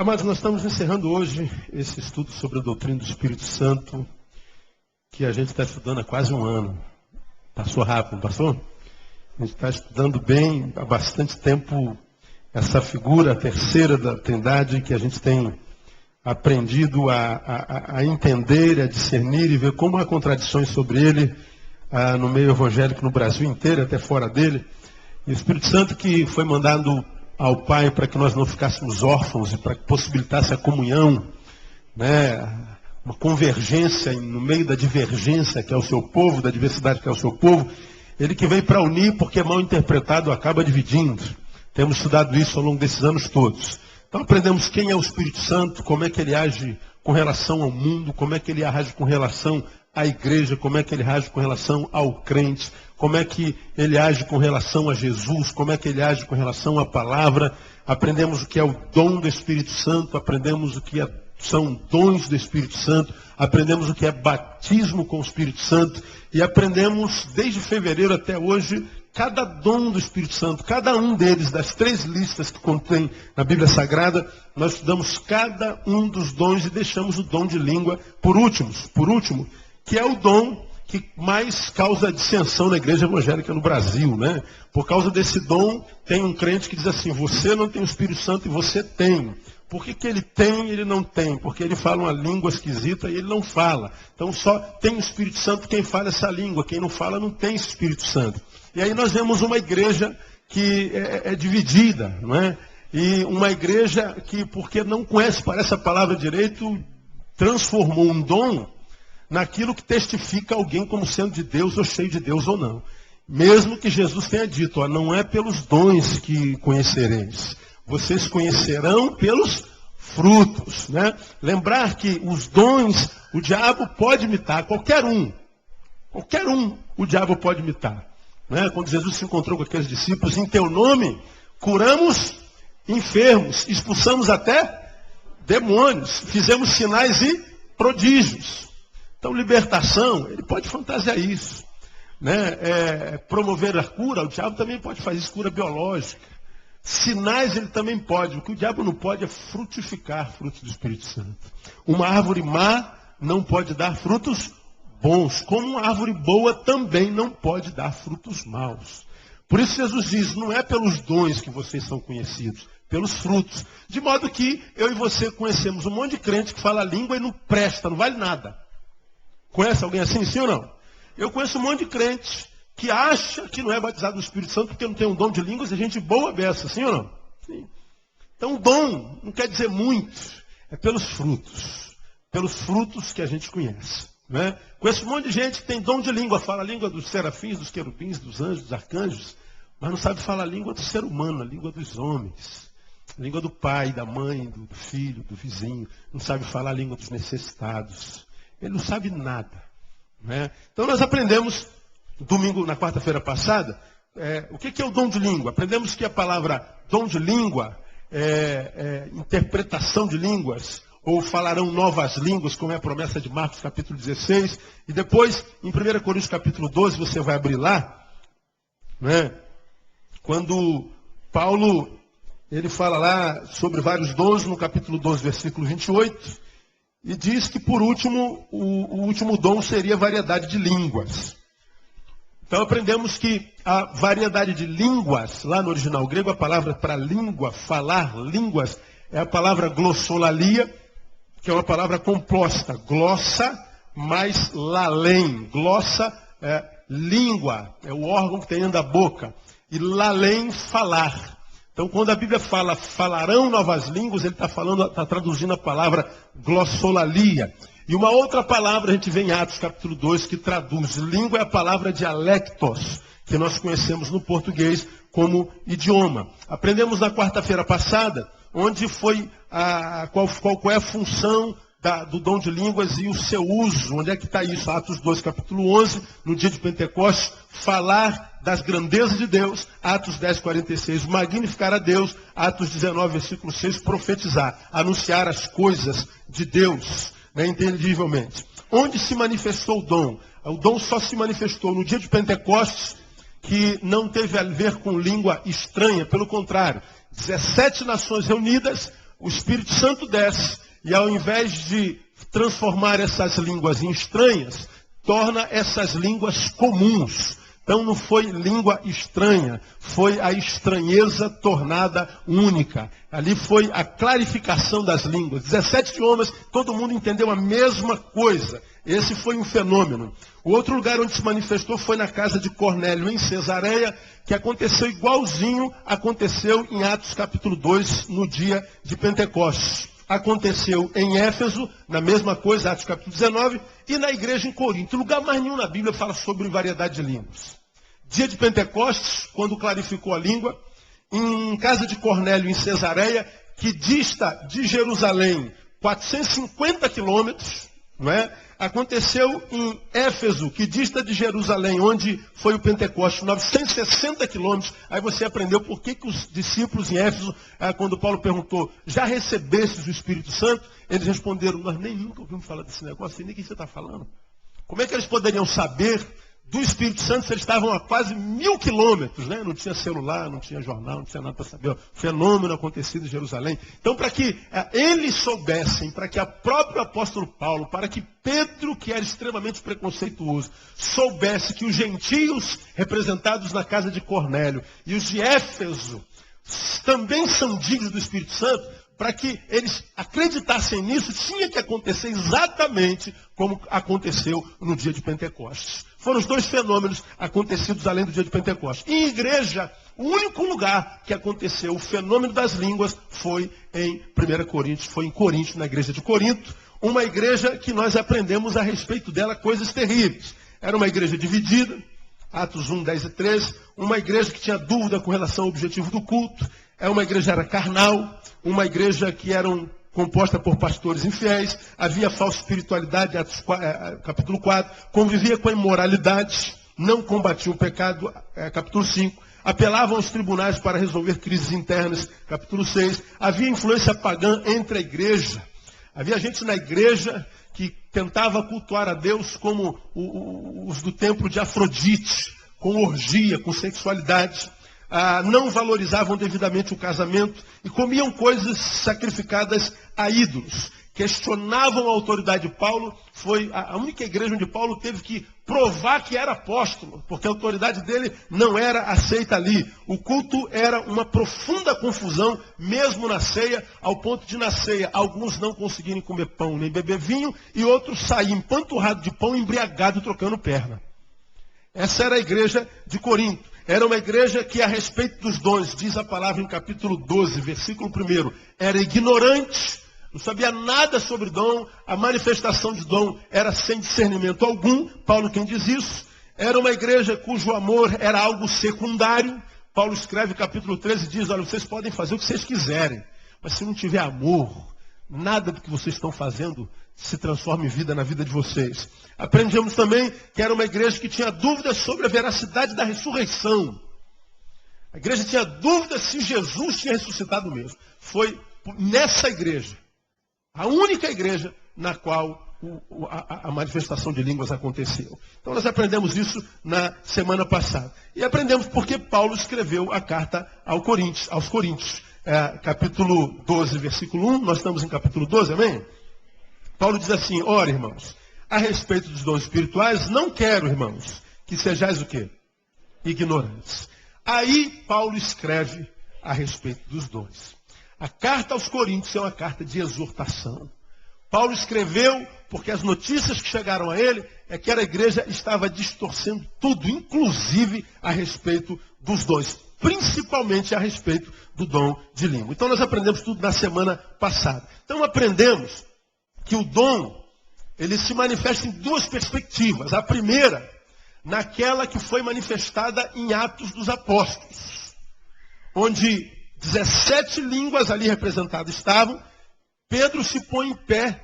Amados, nós estamos encerrando hoje esse estudo sobre a doutrina do Espírito Santo, que a gente está estudando há quase um ano. Passou rápido, não passou? A gente está estudando bem há bastante tempo essa figura, a terceira da Trindade, que a gente tem aprendido a entender, a discernir e ver como há contradições sobre ele no meio evangélico no Brasil inteiro, até fora dele. E o Espírito Santo que foi mandado ao Pai para que nós não ficássemos órfãos e para que possibilitasse a comunhão, uma convergência no meio da divergência que é o seu povo, da diversidade que é o seu povo. Ele que veio para unir, porque mal interpretado acaba dividindo. Temos estudado isso ao longo desses anos todos. Então aprendemos quem é o Espírito Santo, como é que ele age com relação ao mundo, como é que ele age com relação à igreja, como é que ele age com relação ao crente, como é que ele age com relação a Jesus, como é que ele age com relação à palavra. Aprendemos o que é o dom do Espírito Santo, aprendemos o que são dons do Espírito Santo, aprendemos o que é batismo com o Espírito Santo e aprendemos desde fevereiro até hoje cada dom do Espírito Santo, cada um deles, das 3 listas que contém na Bíblia Sagrada, nós estudamos cada um dos dons e deixamos o dom de língua por último, que é o dom que mais causa dissensão na igreja evangélica no Brasil, né? Por causa desse dom, tem um crente que diz assim: você não tem o Espírito Santo e você tem. Por que ele tem e ele não tem? Porque ele fala uma língua esquisita e ele não fala. Então só tem o Espírito Santo quem fala essa língua. Quem não fala não tem esse Espírito Santo. E aí nós vemos uma igreja que é dividida, não é? E uma igreja que, porque não conhece, parece a palavra direito, transformou um dom naquilo que testifica alguém como sendo de Deus ou cheio de Deus ou não. Mesmo que Jesus tenha dito, não é pelos dons que conhecereis. Vocês conhecerão pelos frutos, né? Lembrar que os dons, o diabo pode imitar, qualquer um o diabo pode imitar. Né? Quando Jesus se encontrou com aqueles discípulos, em teu nome, curamos enfermos, expulsamos até demônios, fizemos sinais e prodígios. Então, libertação, ele pode fantasiar isso. Né? Promover a cura, o diabo também pode fazer isso, cura biológica. Sinais ele também pode. O que o diabo não pode é frutificar frutos do Espírito Santo. Uma árvore má não pode dar frutos bons, como uma árvore boa também não pode dar frutos maus. Por isso Jesus diz, não é pelos dons que vocês são conhecidos, pelos frutos. De modo que eu e você conhecemos um monte de crente que fala a língua e não presta, não vale nada. Conhece alguém assim, sim ou não? Eu conheço um monte de crente que acha que não é batizado no Espírito Santo porque não tem um dom de línguas e gente boa beça, sim ou não? Sim. Então o dom não quer dizer muito, é pelos frutos que a gente conhece. Né? Conheço um monte de gente que tem dom de língua, fala a língua dos serafins, dos querubins, dos anjos, dos arcanjos, mas não sabe falar a língua do ser humano, a língua dos homens, a língua do pai, da mãe, do filho, do vizinho, não sabe falar a língua dos necessitados, ele não sabe nada. Né? Então nós aprendemos domingo, na quarta-feira passada, o que é o dom de língua? Aprendemos que a palavra dom de língua é interpretação de línguas, ou falarão novas línguas, como é a promessa de Marcos capítulo 16. E depois, em 1 Coríntios capítulo 12, você vai abrir lá, né? Quando Paulo, ele fala lá sobre vários dons, no capítulo 12, versículo 28, e diz que por último, o último dom seria variedade de línguas. Então aprendemos que a variedade de línguas, lá no original grego, a palavra para língua, falar línguas, é a palavra glossolalia, que é uma palavra composta. Glossa mais lalém. Glossa é língua, é o órgão que tem dentro da boca. E lalém, falar. Então quando a Bíblia fala, falarão novas línguas, ele está traduzindo a palavra glossolalia. E uma outra palavra a gente vê em Atos capítulo 2 que traduz língua, é a palavra dialectos, que nós conhecemos no português como idioma. Aprendemos na quarta-feira passada, onde foi qual é a função do dom de línguas e o seu uso. Onde é que está isso? Atos 2, capítulo 11, no dia de Pentecostes, falar das grandezas de Deus. Atos 10, 46, magnificar a Deus. Atos 19, versículo 6, profetizar, anunciar as coisas de Deus. Intelligivelmente. Onde se manifestou o dom? O dom só se manifestou no dia de Pentecostes, que não teve a ver com língua estranha, pelo contrário. 17 nações reunidas, o Espírito Santo desce e ao invés de transformar essas línguas em estranhas, torna essas línguas comuns. Então não foi língua estranha, foi a estranheza tornada única. Ali foi a clarificação das línguas. 17 idiomas, todo mundo entendeu a mesma coisa. Esse foi um fenômeno. O outro lugar onde se manifestou foi na casa de Cornélio, em Cesareia, que aconteceu igualzinho aconteceu em Atos capítulo 2, no dia de Pentecostes. Aconteceu em Éfeso, na mesma coisa, Atos capítulo 19, e na igreja em Corinto. Lugar mais nenhum na Bíblia fala sobre variedade de línguas. Dia de Pentecostes, quando clarificou a língua, em casa de Cornélio, em Cesareia, que dista de Jerusalém 450 quilômetros, não é? Aconteceu em Éfeso, que dista de Jerusalém, onde foi o Pentecostes, 960 quilômetros. Aí você aprendeu por que os discípulos em Éfeso, quando Paulo perguntou, já recebestes o Espírito Santo? Eles responderam, nós nem nunca ouvimos falar desse negócio, nem o que você está falando. Como é que eles poderiam saber do Espírito Santo se eles estavam a quase 1000 quilômetros, né? Não tinha celular, não tinha jornal, não tinha nada para saber. O fenômeno acontecido em Jerusalém. Então, para que eles soubessem, para que o próprio apóstolo Paulo, para que Pedro, que era extremamente preconceituoso, soubesse que os gentios representados na casa de Cornélio e os de Éfeso também são dignos do Espírito Santo, para que eles acreditassem nisso, tinha que acontecer exatamente como aconteceu no dia de Pentecostes. Foram os dois fenômenos acontecidos além do dia de Pentecostes. Em igreja, o único lugar que aconteceu o fenômeno das línguas foi em 1 Coríntios, foi em Corinto, na igreja de Corinto, uma igreja que nós aprendemos a respeito dela coisas terríveis. Era uma igreja dividida, Atos 1, 10 e 13, uma igreja que tinha dúvida com relação ao objetivo do culto, uma igreja era carnal, uma igreja que era composta por pastores infiéis, havia falsa espiritualidade, Atos 4, capítulo 4, convivia com a imoralidade, não combatia o pecado, capítulo 5, apelavam aos tribunais para resolver crises internas, capítulo 6, havia influência pagã entre a igreja, havia gente na igreja que tentava cultuar a Deus como os do templo de Afrodite, com orgia, com sexualidade. Não valorizavam devidamente o casamento e comiam coisas sacrificadas a ídolos. Questionavam a autoridade de Paulo. Foi a única igreja onde Paulo teve que provar que era apóstolo, porque a autoridade dele não era aceita ali. O culto era uma profunda confusão, mesmo na ceia, ao ponto de na ceia alguns não conseguirem comer pão nem beber vinho e outros saíam empanturrados de pão, embriagados, trocando perna. Essa era a igreja de Corinto. Era uma igreja que, a respeito dos dons, diz a palavra em capítulo 12, versículo 1, era ignorante, não sabia nada sobre dom, a manifestação de dom era sem discernimento algum, Paulo quem diz isso. Era uma igreja cujo amor era algo secundário. Paulo escreve capítulo 13 e diz, olha, vocês podem fazer o que vocês quiserem, mas se não tiver amor, nada do que vocês estão fazendo se transforma em vida na vida de vocês. Aprendemos também que era uma igreja que tinha dúvidas sobre a veracidade da ressurreição. A igreja tinha dúvidas se Jesus tinha ressuscitado mesmo. Foi nessa igreja, a única igreja na qual a manifestação de línguas aconteceu. Então nós aprendemos isso na semana passada. E aprendemos porque Paulo escreveu a carta aos Coríntios. Capítulo 12, versículo 1, nós estamos em capítulo 12, amém? Paulo diz assim, ora, irmãos, a respeito dos dons espirituais, não quero, irmãos, que sejais o quê? Ignorantes. Aí Paulo escreve a respeito dos dons. A carta aos Coríntios é uma carta de exortação. Paulo escreveu porque as notícias que chegaram a ele é que a igreja estava distorcendo tudo, inclusive a respeito dos dons, principalmente a respeito do dom de língua. Então nós aprendemos tudo na semana passada. Então aprendemos que o dom, ele se manifesta em duas perspectivas. A primeira, naquela que foi manifestada em Atos dos Apóstolos, onde 17 línguas ali representadas estavam, Pedro se põe em pé,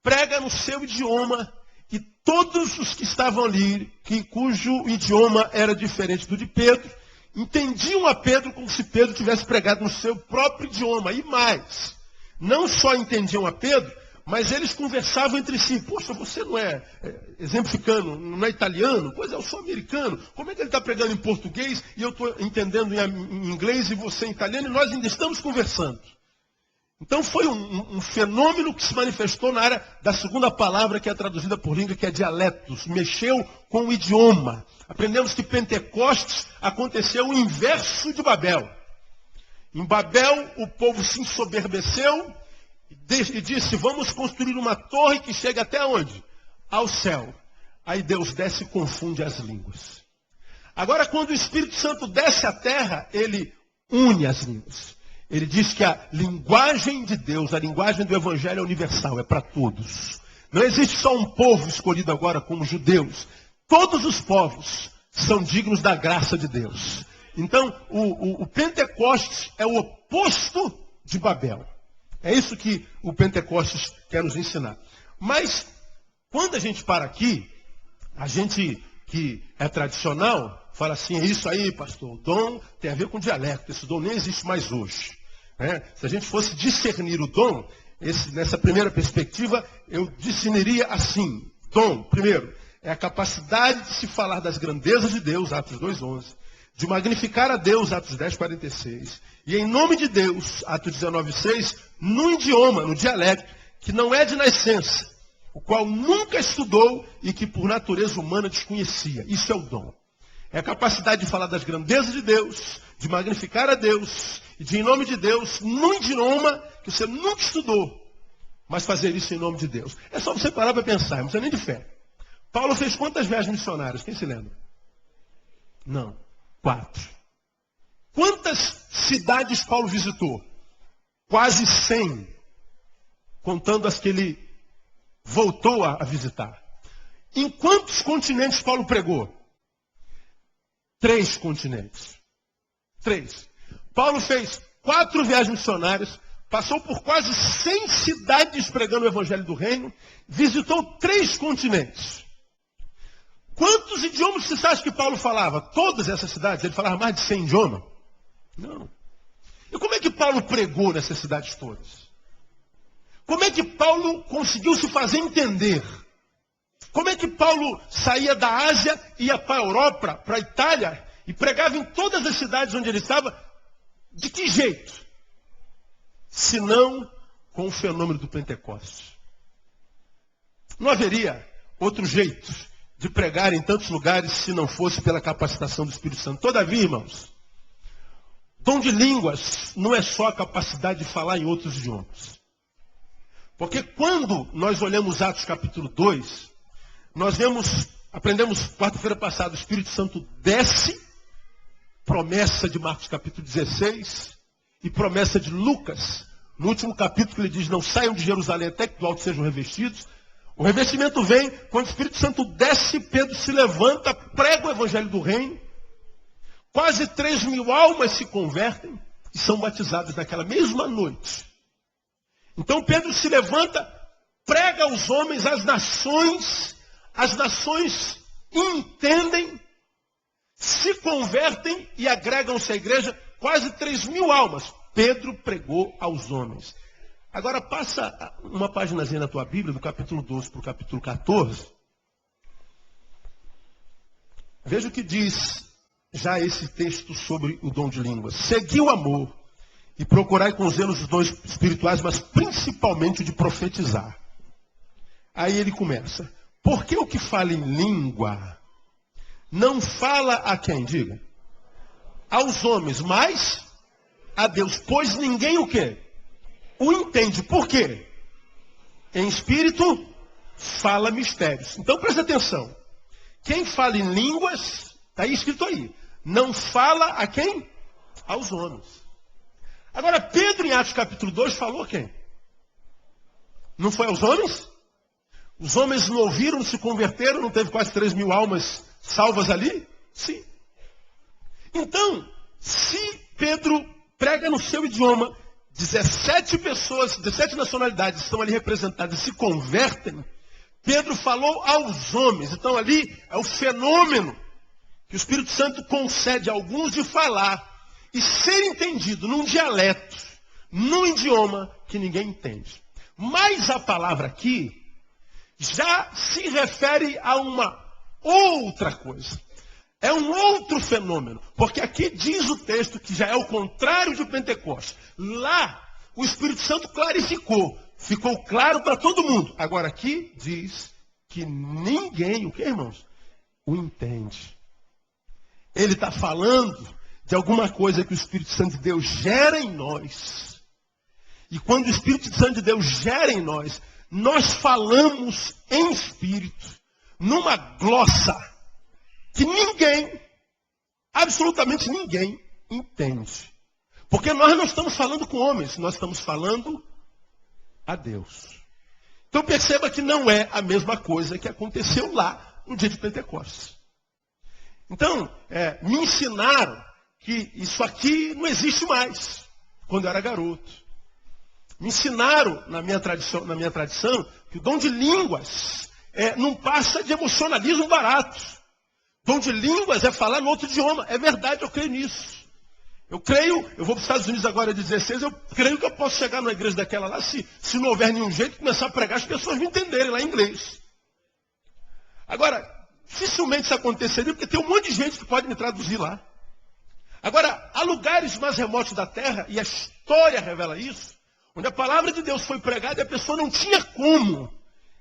prega no seu idioma, e todos os que estavam ali, cujo idioma era diferente do de Pedro, entendiam a Pedro como se Pedro tivesse pregado no seu próprio idioma. E mais, não só entendiam a Pedro, mas eles conversavam entre si. Poxa, você não é, exemplificando, não é italiano? Pois é, eu sou americano. Como é que ele está pregando em português e eu estou entendendo em inglês e você em italiano e nós ainda estamos conversando? Então foi um fenômeno que se manifestou na área da segunda palavra que é traduzida por língua, que é dialetos. Mexeu com o idioma. Aprendemos que Pentecostes aconteceu o inverso de Babel. Em Babel, o povo se ensoberbeceu e disse, vamos construir uma torre que chega até onde? Ao céu. Aí Deus desce e confunde as línguas. Agora, quando o Espírito Santo desce à terra, ele une as línguas. Ele diz que a linguagem de Deus, a linguagem do Evangelho é universal, é para todos. Não existe só um povo escolhido agora como judeus. Todos os povos são dignos da graça de Deus. Então, o Pentecostes é o oposto de Babel. É isso que o Pentecostes quer nos ensinar. Mas, quando a gente para aqui, a gente que é tradicional, fala assim, é isso aí, pastor, o dom tem a ver com dialecto, esse dom nem existe mais hoje. Se a gente fosse discernir o dom, nessa primeira perspectiva, eu discerniria assim. Dom, primeiro, é a capacidade de se falar das grandezas de Deus, Atos 2:11, de magnificar a Deus, Atos 10:46, e em nome de Deus, Atos 19:6, no idioma, no dialecto, que não é de nascença, o qual nunca estudou e que por natureza humana desconhecia. Isso é o dom. É a capacidade de falar das grandezas de Deus, de magnificar a Deus, e de em nome de Deus, num idioma que você nunca estudou, mas fazer isso em nome de Deus. É só você parar para pensar, não precisa nem de fé. Paulo fez quantas viagens missionárias? Quem se lembra? Não. 4. Quantas cidades Paulo visitou? Quase 100. Contando as que ele voltou a visitar. Em quantos continentes Paulo pregou? 3 continentes. 3. Paulo fez 4 viagens missionárias, passou por quase 100 cidades pregando o Evangelho do Reino, visitou 3 continentes. Quantos idiomas você acha que Paulo falava? Todas essas cidades, ele falava mais de 100 idiomas? Não. E como é que Paulo pregou nessas cidades todas? Como é que Paulo conseguiu se fazer entender? Como é que Paulo saía da Ásia, ia para a Europa, para a Itália, e pregava em todas as cidades onde ele estava? De que jeito? Se não com o fenômeno do Pentecostes. Não haveria outro jeito de pregar em tantos lugares se não fosse pela capacitação do Espírito Santo. Todavia, irmãos, dom de línguas não é só a capacidade de falar em outros idiomas. Porque quando nós olhamos Atos capítulo 2, nós aprendemos quarta-feira passada, o Espírito Santo desce, promessa de Marcos capítulo 16, e promessa de Lucas, no último capítulo ele diz, não saiam de Jerusalém até que do alto sejam revestidos. O revestimento vem, quando o Espírito Santo desce, Pedro se levanta, prega o Evangelho do Reino, quase 3.000 almas se convertem e são batizadas naquela mesma noite. Então Pedro se levanta, prega aos homens, às nações entendem, se convertem e agregam-se à igreja, quase 3.000 almas. Pedro pregou aos homens. Agora passa uma paginazinha na tua Bíblia, do capítulo 12 para o capítulo 14. Veja o que diz já esse texto sobre o dom de línguas. Segui o amor e procurai com zelo os dons espirituais, mas principalmente o de profetizar. Aí ele começa. Porque o que fala em língua não fala a quem? Diga. Aos homens, mas a Deus. Pois ninguém o quê? O entende. Por quê? Em espírito fala mistérios. Então presta atenção. Quem fala em línguas, está aí escrito aí. Não fala a quem? Aos homens. Agora Pedro em Atos capítulo 2 falou a quem? Não foi aos homens? Os homens não ouviram, não se converteram, não teve quase 3.000 almas salvas ali? Sim. Então, se Pedro prega no seu idioma, 17 pessoas, 17 nacionalidades estão ali representadas e se convertem, Pedro falou aos homens. Então ali é o fenômeno que o Espírito Santo concede a alguns de falar e ser entendido num dialeto, num idioma que ninguém entende. Mas a palavra aqui já se refere a uma outra coisa. É um outro fenômeno. Porque aqui diz o texto que já é o contrário de Pentecostes. Lá, o Espírito Santo clarificou. Ficou claro para todo mundo. Agora aqui diz que ninguém, o que, irmãos? O entende. Ele está falando de alguma coisa que o Espírito Santo de Deus gera em nós. E quando o Espírito Santo de Deus gera em nós, nós falamos em espírito, numa glossa que ninguém, absolutamente ninguém, entende. Porque nós não estamos falando com homens, nós estamos falando a Deus. Então perceba que não é a mesma coisa que aconteceu lá no dia de Pentecostes. Então, me ensinaram que isso aqui não existe mais, quando eu era garoto. Me ensinaram, na minha tradição, que o dom de línguas não passa de emocionalismo barato. Dom de línguas é falar no outro idioma. É verdade, eu creio nisso. Eu vou para os Estados Unidos agora de 16, eu creio que eu posso chegar numa igreja daquela lá, se não houver nenhum jeito, começar a pregar, as pessoas me entenderem lá em inglês. Agora, dificilmente isso aconteceria, porque tem um monte de gente que pode me traduzir lá. Agora, há lugares mais remotos da terra, e a história revela isso, onde a palavra de Deus foi pregada e a pessoa não tinha como.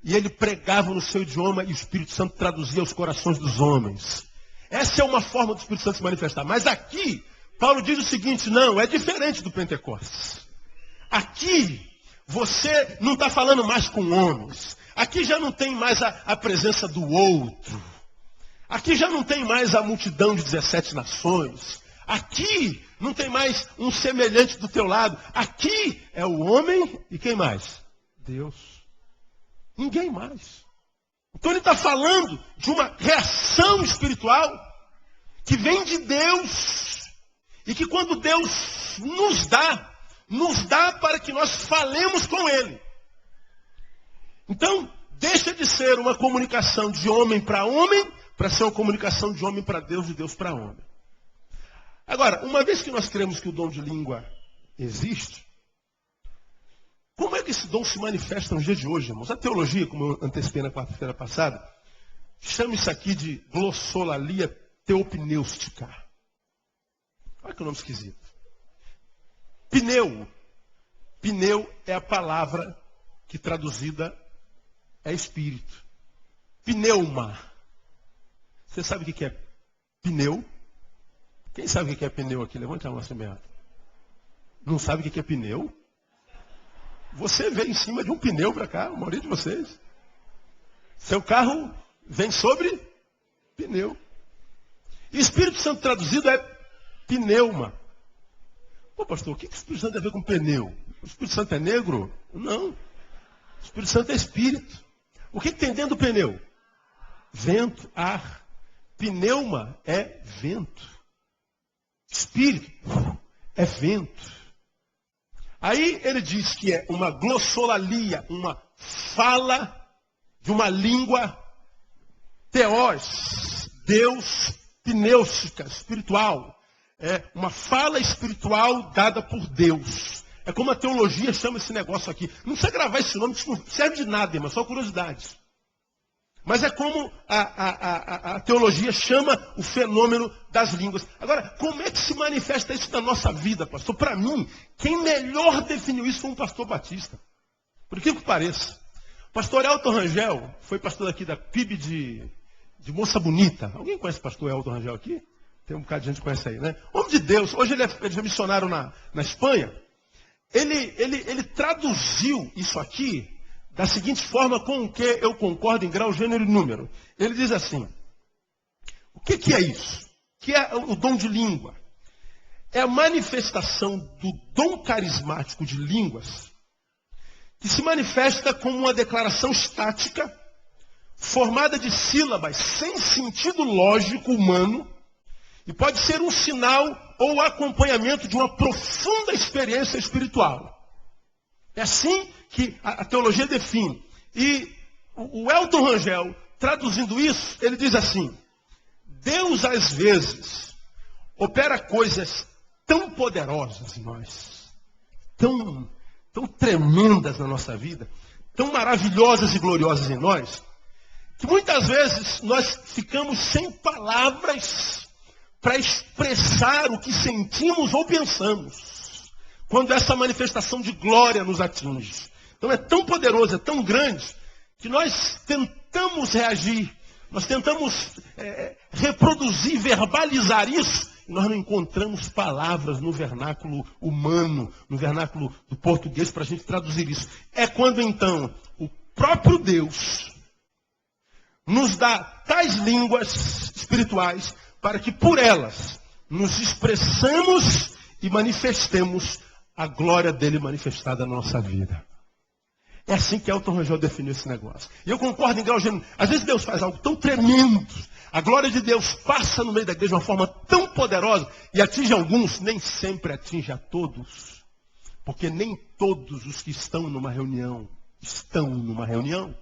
E ele pregava no seu idioma e o Espírito Santo traduzia os corações dos homens. Essa é uma forma do Espírito Santo se manifestar. Mas aqui, Paulo diz o seguinte, não, é diferente do Pentecostes. Aqui, você não está falando mais com homens. Aqui já não tem mais a presença do outro. Aqui já não tem mais a multidão de 17 nações. Aqui não tem mais um semelhante do teu lado. Aqui é o homem e quem mais? Deus. Ninguém mais. Então ele está falando de uma reação espiritual que vem de Deus. E que quando Deus nos dá para que nós falemos com Ele. Então, deixa de ser uma comunicação de homem para ser uma comunicação de homem para Deus, de Deus para homem. Agora, uma vez que nós cremos que o dom de língua existe, como é que esse dom se manifesta no dia de hoje, irmãos? A teologia, como eu antecipei na quarta-feira passada, chama isso aqui de glossolalia teopnêustica. Olha que nome esquisito. Pneu. Pneu é a palavra que traduzida é espírito. Pneuma. Você sabe o que é pneu? Quem sabe o que é pneu aqui? Levante a mão assim mesmo. Não sabe o que é pneu? Você veio em cima de um pneu para cá, a maioria de vocês. Seu carro vem sobre pneu. E Espírito Santo traduzido é pneuma. Pô, pastor, o que o Espírito Santo tem a ver com pneu? O Espírito Santo é negro? Não. O Espírito Santo é espírito. O que tem dentro do pneu? Vento, ar. Pneuma é vento. Espírito é vento. Aí ele diz que é uma glossolalia, uma fala de uma língua teós, Deus, pnêustica, espiritual. É uma fala espiritual dada por Deus. É como a teologia chama esse negócio aqui. Não precisa gravar esse nome, isso não serve de nada, irmão, só curiosidade. Mas é como a teologia chama o fenômeno das línguas. Agora, como é que se manifesta isso na nossa vida, pastor? Para mim, quem melhor definiu isso foi um pastor batista. Por que pareça. O pastor Elton Rangel foi pastor aqui da PIB de Moça Bonita. Alguém conhece o pastor Elton Rangel aqui? Tem um bocado de gente que conhece aí, né? Homem de Deus. Hoje ele é missionário na Espanha. Ele traduziu isso aqui da seguinte forma com o que eu concordo em grau, gênero e número. Ele diz assim, o que é isso? O que é o dom de língua? É a manifestação do dom carismático de línguas que se manifesta como uma declaração estática, formada de sílabas sem sentido lógico humano, e pode ser um sinal ou acompanhamento de uma profunda experiência espiritual. É assim que a teologia define. E o Elton Rangel, traduzindo isso, ele diz assim, Deus às vezes opera coisas tão poderosas em nós, tão tremendas na nossa vida, tão maravilhosas e gloriosas em nós, que muitas vezes nós ficamos sem palavras para expressar o que sentimos ou pensamos. quando essa manifestação de glória nos atinge. Então é tão poderoso, é tão grande, que nós tentamos reagir, nós tentamos reproduzir, verbalizar isso, e nós não encontramos palavras no vernáculo humano, no vernáculo do português, para a gente traduzir isso. É quando então o próprio Deus nos dá tais línguas espirituais, para que por elas nos expressamos e manifestemos a glória dele manifestada na nossa vida. É assim que Elton Rangel definiu esse negócio. E eu concordo em grau genuíno. Às vezes Deus faz algo tão tremendo, a glória de Deus passa no meio da igreja de uma forma tão poderosa, e atinge alguns, nem sempre atinge a todos. Porque nem todos os que estão numa reunião, estão numa reunião.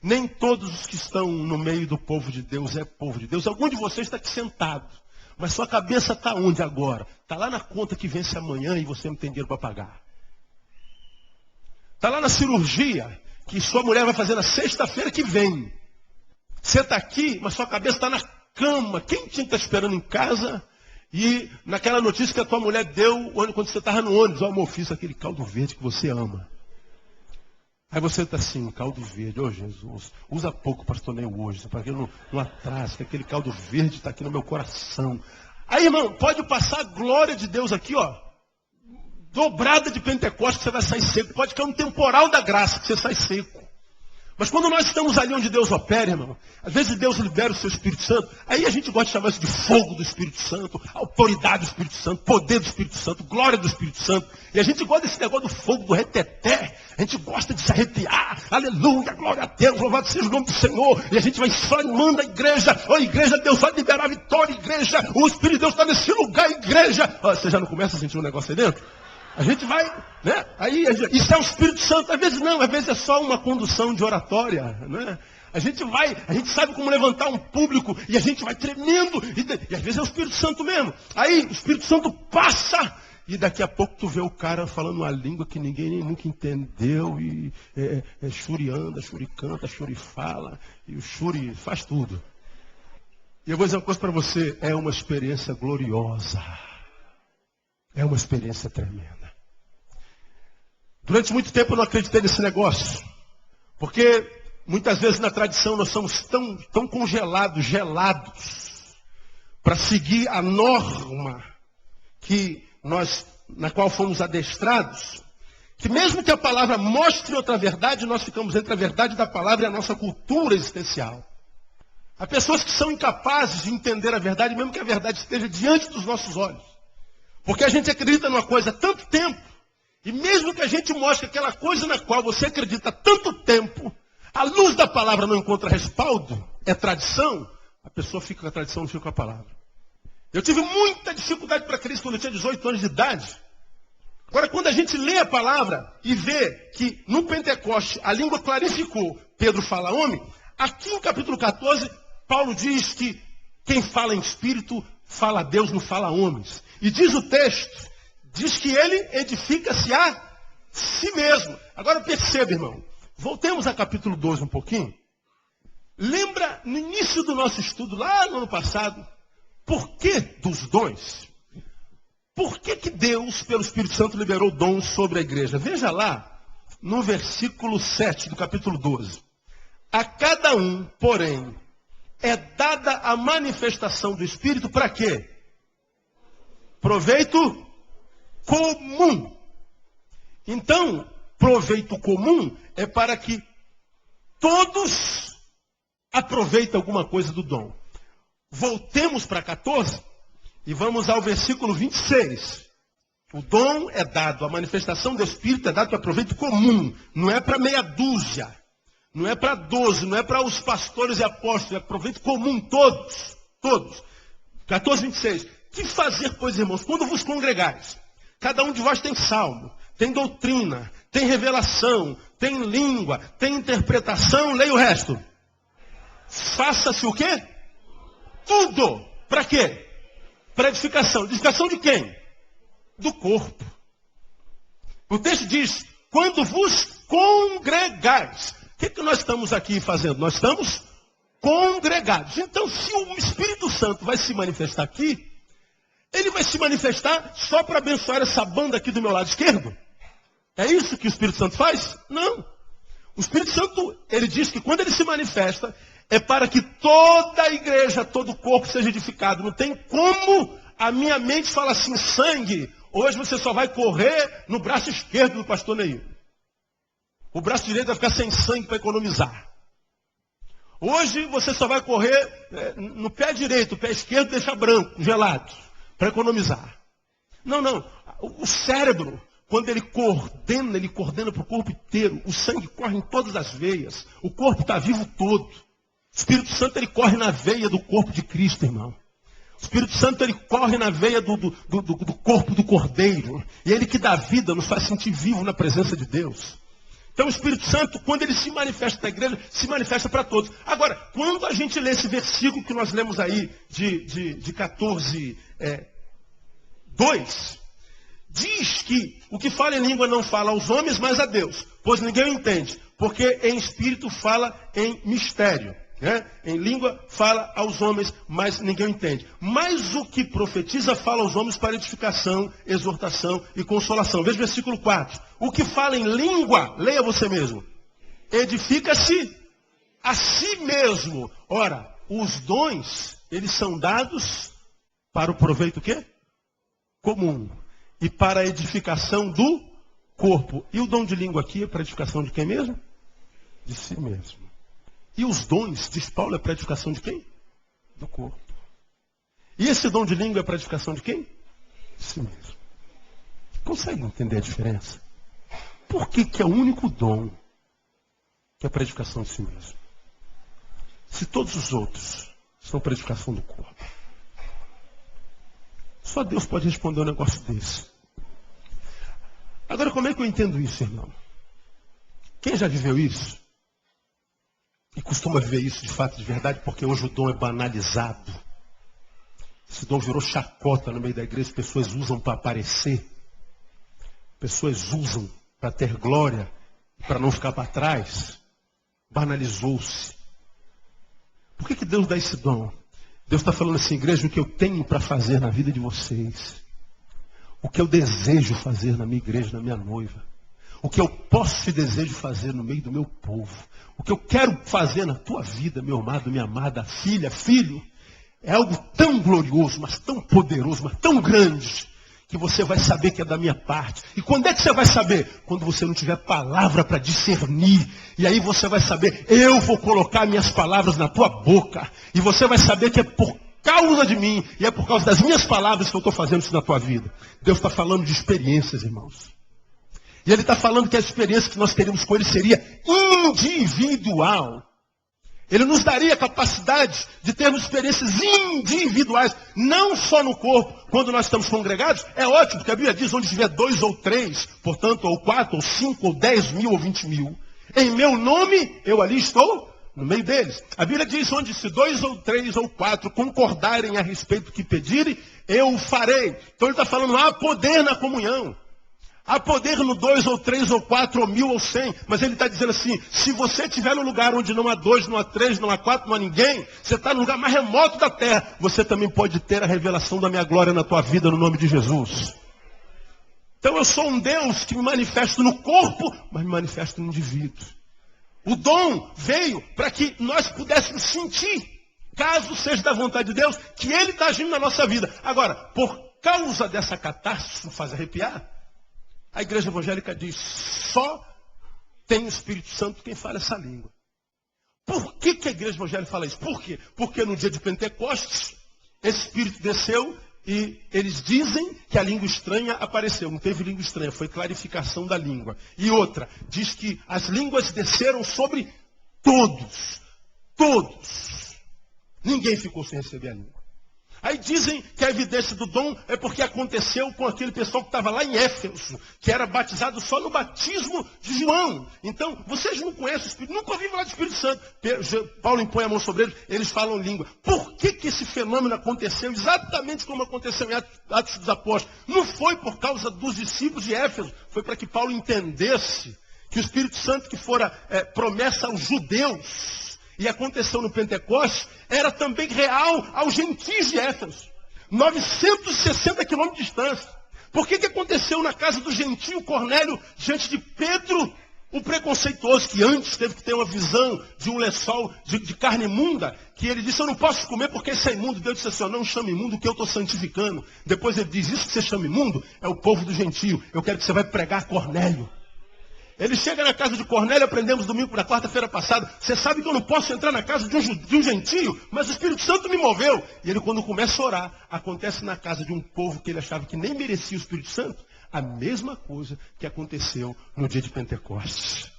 Nem todos os que estão no meio do povo de Deus é povo de Deus. Algum de vocês está aqui sentado, mas sua cabeça está onde agora? Está lá na conta que vence amanhã e você não tem dinheiro para pagar. Está lá na cirurgia que sua mulher vai fazer na sexta-feira que vem. Você está aqui, mas sua cabeça está na cama. Quem tinha que estar esperando em casa? E naquela notícia que a tua mulher deu quando você estava no ônibus. Ó, amor, fiz aquele caldo verde que você ama. Aí você está assim, caldo verde, ô Jesus, usa pouco pastor Ney hoje, para que eu não atrase, que aquele caldo verde está aqui no meu coração. Aí, irmão, pode passar a glória de Deus aqui, ó, dobrada de Pentecostes, que você vai sair seco. Pode cair um temporal da graça, que você sai seco. Mas quando nós estamos ali onde Deus opera, irmão, às vezes Deus libera o seu Espírito Santo, aí a gente gosta de chamar isso de fogo do Espírito Santo, autoridade do Espírito Santo, poder do Espírito Santo, glória do Espírito Santo. E a gente gosta desse negócio do fogo, do reteté. A gente gosta de se arrepiar, aleluia, glória a Deus, louvado seja o nome do Senhor. E a gente vai só e manda a igreja, ó igreja, Deus vai liberar a vitória, igreja, o Espírito de Deus está nesse lugar, igreja. Ó, você já não começa a sentir um negócio aí dentro? A gente vai, né? Aí, isso é o Espírito Santo. Às vezes não, às vezes é só uma condução de oratória, né? A gente vai, a gente sabe como levantar um público e a gente vai tremendo. E às vezes é o Espírito Santo mesmo. Aí o Espírito Santo passa e daqui a pouco tu vê o cara falando uma língua que ninguém nunca entendeu. E Xuri anda, Xuri canta, Xuri fala. E o Xuri faz tudo. E eu vou dizer uma coisa para você, é uma experiência gloriosa. É uma experiência tremenda. Durante muito tempo eu não acreditei nesse negócio. Porque muitas vezes na tradição nós somos tão congelados, gelados, para seguir a norma na qual fomos adestrados, que mesmo que a palavra mostre outra verdade, nós ficamos entre a verdade da palavra e a nossa cultura existencial. Há pessoas que são incapazes de entender a verdade, mesmo que a verdade esteja diante dos nossos olhos. Porque a gente acredita numa coisa há tanto tempo, e mesmo que a gente mostre aquela coisa na qual você acredita há tanto tempo, a luz da palavra não encontra respaldo, é tradição, a pessoa fica com a tradição, não fica com a palavra. Eu tive muita dificuldade para Cristo quando eu tinha 18 anos de idade. Agora, quando a gente lê a palavra e vê que no Pentecoste a língua clarificou, Pedro fala homem, aqui no capítulo 14, Paulo diz que quem fala em espírito fala a Deus, não fala a homens. E diz o texto, diz que ele edifica-se a si mesmo. Agora perceba, irmão, voltemos a capítulo 12 um pouquinho. Lembra no início do nosso estudo, lá no ano passado, por que dos dons? Por que Deus, pelo Espírito Santo, liberou dons sobre a igreja? Veja lá, no versículo 7 do capítulo 12. A cada um, porém, é dada a manifestação do Espírito para quê? Proveito comum. Então, proveito comum é para que todos aproveitem alguma coisa do dom. Voltemos para 14 e vamos ao versículo 26. O dom é dado, a manifestação do Espírito é dado para proveito comum. Não é para meia dúzia. Não é para 12, não é para os pastores e apóstolos, é proveito comum, todos. Todos. 14, 26. Que fazer, pois, irmãos, quando vos congregais? Cada um de vós tem salmo, tem doutrina, tem revelação, tem língua, tem interpretação, leia o resto. Faça-se o quê? Tudo. Para quê? Para edificação. Edificação de quem? Do corpo. O texto diz, quando vos congregais. O que nós estamos aqui fazendo? Nós estamos congregados. Então, se o Espírito Santo vai se manifestar aqui, Ele vai se manifestar só para abençoar essa banda aqui do meu lado esquerdo? É isso que o Espírito Santo faz? Não. O Espírito Santo, ele diz que quando ele se manifesta, é para que toda a igreja, todo o corpo seja edificado. Não tem como a minha mente fala assim, sangue, hoje você só vai correr no braço esquerdo do pastor Neil. O braço direito vai ficar sem sangue para economizar. Hoje você só vai correr no pé direito, o pé esquerdo deixa branco, gelado, para economizar. Não. O cérebro, quando ele coordena para o corpo inteiro. O sangue corre em todas as veias. O corpo está vivo todo. O Espírito Santo, ele corre na veia do corpo de Cristo, irmão. O Espírito Santo, ele corre na veia do corpo do Cordeiro. E é ele que dá vida, nos faz sentir vivo na presença de Deus. Então o Espírito Santo, quando ele se manifesta na igreja, se manifesta para todos. Agora, quando a gente lê esse versículo que nós lemos aí, de 14, 2, diz que o que fala em língua não fala aos homens, mas a Deus. Pois ninguém o entende, porque em espírito fala em mistério. Em língua fala aos homens, mas ninguém o entende. Mas o que profetiza fala aos homens para edificação, exortação e consolação. Veja o versículo 4. O que fala em língua, leia você mesmo, edifica-se a si mesmo. Ora, os dons, eles são dados para o proveito o quê? Comum. E para a edificação do corpo. E o dom de língua aqui é para a edificação de quem mesmo? De si mesmo. E os dons, diz Paulo, é para a edificação de quem? Do corpo. E esse dom de língua é para a edificação de quem? De si mesmo. Consegue entender a diferença? Por que é o único dom que é para a edificação de si mesmo? Se todos os outros são para a edificação do corpo. Só Deus pode responder um negócio desse. Agora, como é que eu entendo isso, irmão? Quem já viveu isso? E costuma viver isso de fato, de verdade, porque hoje o dom é banalizado. Esse dom virou chacota no meio da igreja, pessoas usam para aparecer. Pessoas usam para ter glória, para não ficar para trás. Banalizou-se. Por que Deus dá esse dom? Deus está falando assim, igreja, o que eu tenho para fazer na vida de vocês. O que eu desejo fazer na minha igreja, na minha noiva. O que eu posso e desejo fazer no meio do meu povo. O que eu quero fazer na tua vida, meu amado, minha amada, filha, filho, é algo tão glorioso, mas tão poderoso, mas tão grande, que você vai saber que é da minha parte. E quando é que você vai saber? Quando você não tiver palavra para discernir. E aí você vai saber, eu vou colocar minhas palavras na tua boca. E você vai saber que é por causa de mim, e é por causa das minhas palavras que eu estou fazendo isso na tua vida. Deus está falando de experiências, irmãos. E Ele está falando que a experiência que nós teríamos com Ele seria individual. Ele nos daria a capacidade de termos experiências individuais, não só no corpo, quando nós estamos congregados. É ótimo, porque a Bíblia diz, onde tiver 2 ou 3, portanto, ou 4, ou 5, ou 10 mil, ou 20 mil, em meu nome, eu ali estou no meio deles. A Bíblia diz, onde se 2 ou 3 ou 4 concordarem a respeito do que pedirem, eu o farei. Então ele está falando, há poder na comunhão. Há poder no 2 ou 3 ou 4 ou 1000 ou 100. Mas ele está dizendo assim, se você estiver no lugar onde não há 2, não há 3, não há 4, não há ninguém, você está no lugar mais remoto da terra, você também pode ter a revelação da minha glória na tua vida no nome de Jesus. Então eu sou um Deus que me manifesto no corpo, mas me manifesto no indivíduo. O dom veio para que nós pudéssemos sentir, caso seja da vontade de Deus, que Ele está agindo na nossa vida. Agora, por causa dessa catástrofe, nos faz arrepiar, a igreja evangélica diz, só tem o Espírito Santo quem fala essa língua. Por que a igreja evangélica fala isso? Por quê? Porque no dia de Pentecostes, esse Espírito desceu e eles dizem que a língua estranha apareceu. Não teve língua estranha, foi clarificação da língua. E outra, diz que as línguas desceram sobre todos. Todos. Ninguém ficou sem receber a língua. Aí dizem que a evidência do dom é porque aconteceu com aquele pessoal que estava lá em Éfeso, que era batizado só no batismo de João. Então, vocês não conhecem o Espírito, nunca ouviram falar do Espírito Santo. Paulo impõe a mão sobre eles, eles falam língua. Por que esse fenômeno aconteceu exatamente como aconteceu em Atos dos Apóstolos? Não foi por causa dos discípulos de Éfeso, foi para que Paulo entendesse que o Espírito Santo que fora promessa aos judeus, e aconteceu no Pentecostes, era também real aos gentios de Éfeso. 960 quilômetros de distância. Por que aconteceu na casa do gentio Cornélio, diante de Pedro, o preconceituoso, que antes teve que ter uma visão de um lençol de carne imunda, que ele disse, eu não posso comer porque isso é imundo. Deus disse assim, não chame imundo que eu estou santificando. Depois ele diz, isso que você chama imundo é o povo do gentio. Eu quero que você vai pregar a Cornélio. Ele chega na casa de Cornélio, aprendemos domingo na quarta-feira passada. Você sabe que eu não posso entrar na casa de um gentio, mas o Espírito Santo me moveu. E ele, quando começa a orar, acontece na casa de um povo que ele achava que nem merecia o Espírito Santo, a mesma coisa que aconteceu no dia de Pentecostes.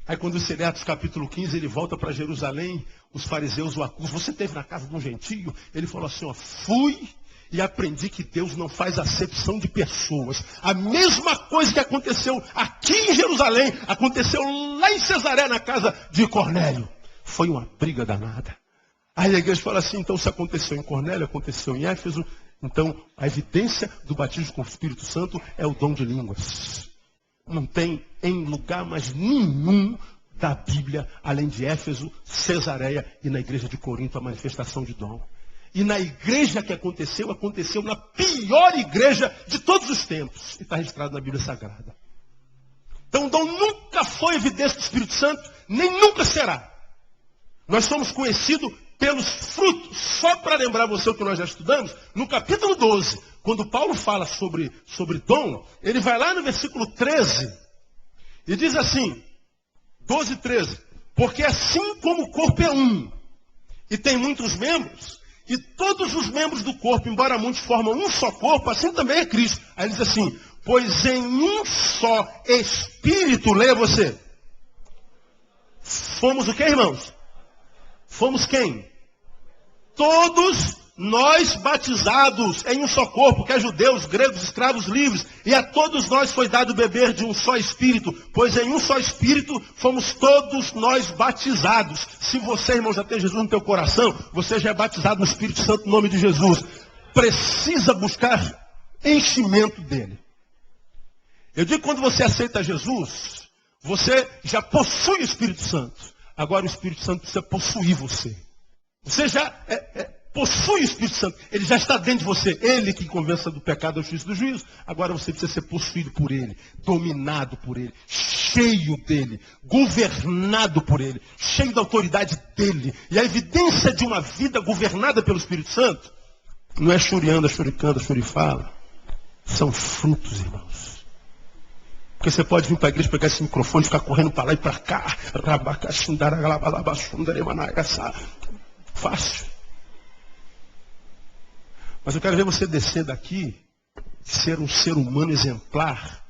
Aí quando você lê Atos capítulo 15, ele volta para Jerusalém, os fariseus o acusam. Você esteve na casa de um gentio? Ele falou assim, fui e aprendi que Deus não faz acepção de pessoas. A mesma coisa que aconteceu aqui em Jerusalém, aconteceu lá em Cesaré, na casa de Cornélio. Foi uma briga danada. Aí a igreja fala assim, então se aconteceu em Cornélio, aconteceu em Éfeso, então a evidência do batismo com o Espírito Santo é o dom de línguas. Não tem em lugar mais nenhum da Bíblia, além de Éfeso, Cesareia e na igreja de Corinto, a manifestação de dom. E na igreja que aconteceu na pior igreja de todos os tempos. E está registrado na Bíblia Sagrada. Então o dom nunca foi evidência do Espírito Santo, nem nunca será. Nós somos conhecidos pelos frutos. Só para lembrar você o que nós já estudamos, no capítulo 12, quando Paulo fala sobre dom, ele vai lá no versículo 13 e diz assim, 12, 13, porque assim como o corpo é um e tem muitos membros, e todos os membros do corpo, embora muitos formam um só corpo, assim também é Cristo. Aí ele diz assim, pois em um só Espírito, leia você, fomos o que, irmãos? Fomos quem? Todos nós batizados em um só corpo, que é judeus, gregos, escravos, livres, e a todos nós foi dado beber de um só Espírito, pois em um só Espírito fomos todos nós batizados. Se você, irmão, já tem Jesus no teu coração, você já é batizado no Espírito Santo, no nome de Jesus. Precisa buscar enchimento dele. Eu digo que quando você aceita Jesus, você já possui o Espírito Santo. Agora o Espírito Santo precisa possuir você. Você já possui o Espírito Santo. Ele já está dentro de você. Ele que convença do pecado, do juízo e do juízo. Agora você precisa ser possuído por ele, dominado por ele, cheio dele, governado por ele, cheio da autoridade dele. E a evidência de uma vida governada pelo Espírito Santo não é churianda, churicanda, churifala. São frutos, irmãos. Porque você pode vir para a igreja, pegar esse microfone e ficar correndo para lá e para cá. Fácil. Mas eu quero ver você descer daqui, ser um ser humano exemplar,